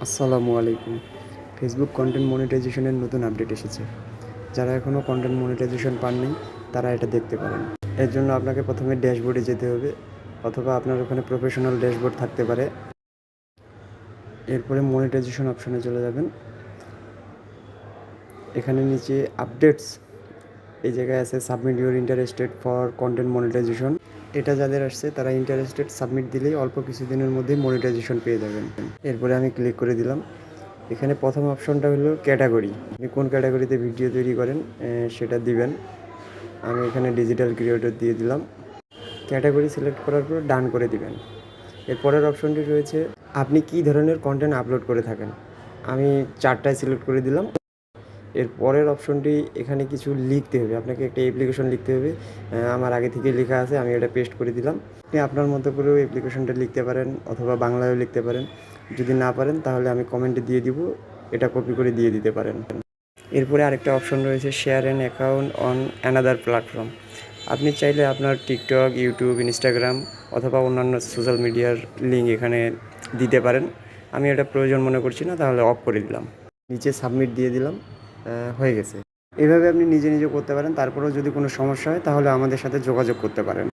আসসালামু আলাইকুম। Facebook content মনিটাইজেশনের নতুন আপডেট এসেছে। যারা এখনও কন্টেন্ট মনিটাইজেশন পাননি তারা এটা দেখতে পারেন। এর জন্য আপনাকে প্রথমে ড্যাশবোর্ডে যেতে হবে, অথবা আপনার ওখানে প্রফেশনাল ড্যাশবোর্ড থাকতে পারে। এরপরে মনিটাইজেশন অপশনে চলে যাবেন। এখানে নিচে আপডেটস এই জায়গায় আছে submit your interested for content monetization. এটা যাদের আসছে তারা ইন্টারেস্টেড সাবমিট দিলেই অল্প কিছুদিনের মধ্যেই মনিটাইজেশন পেয়ে যাবেন। এরপরে আমি ক্লিক করে দিলাম। এখানে প্রথম অপশনটা হলো ক্যাটাগরি। আপনি কোন ক্যাটাগরিতে ভিডিও তৈরি করেন সেটা দিবেন। আমি এখানে ডিজিটাল ক্রিয়েটর দিয়ে দিলাম। ক্যাটাগরি সিলেক্ট করার পর ডান করে দিবেন। এর পরের অপশনটি রয়েছে আপনি কী ধরনের কন্টেন্ট আপলোড করে থাকেন। আমি 4টায় সিলেক্ট করে দিলাম। এর পরের অপশনটি এখানে কিছু লিখতে হবে, আপনাকে একটা অ্যাপ্লিকেশন লিখতে হবে। আমার আগে থেকে লেখা আছে, আমি এটা পেস্ট করে দিলাম। আপনি আপনার মতো করেও অ্যাপ্লিকেশনটা লিখতে পারেন, অথবা বাংলায়ও লিখতে পারেন। যদি না পারেন তাহলে আমি কমেন্টে দিয়ে দিব, এটা কপি করে দিয়ে দিতে পারেন। এরপরে আরেকটা অপশন রয়েছে share an account on another platform. আপনি চাইলে আপনার টিকটক, ইউটিউব, ইনস্টাগ্রাম অথবা অন্যান্য সোশ্যাল মিডিয়ার লিঙ্ক এখানে দিতে পারেন। আমি এটা প্রয়োজন মনে করছি না, তাহলে অফ করে দিলাম। নিচে সাবমিট দিয়ে দিলাম। হয়ে গেছে। এভাবে আপনি নিজে নিজে করতে পারেন। তারপরেও যদি কোনো সমস্যা হয় তাহলে আমাদের সাথে যোগাযোগ করতে পারেন।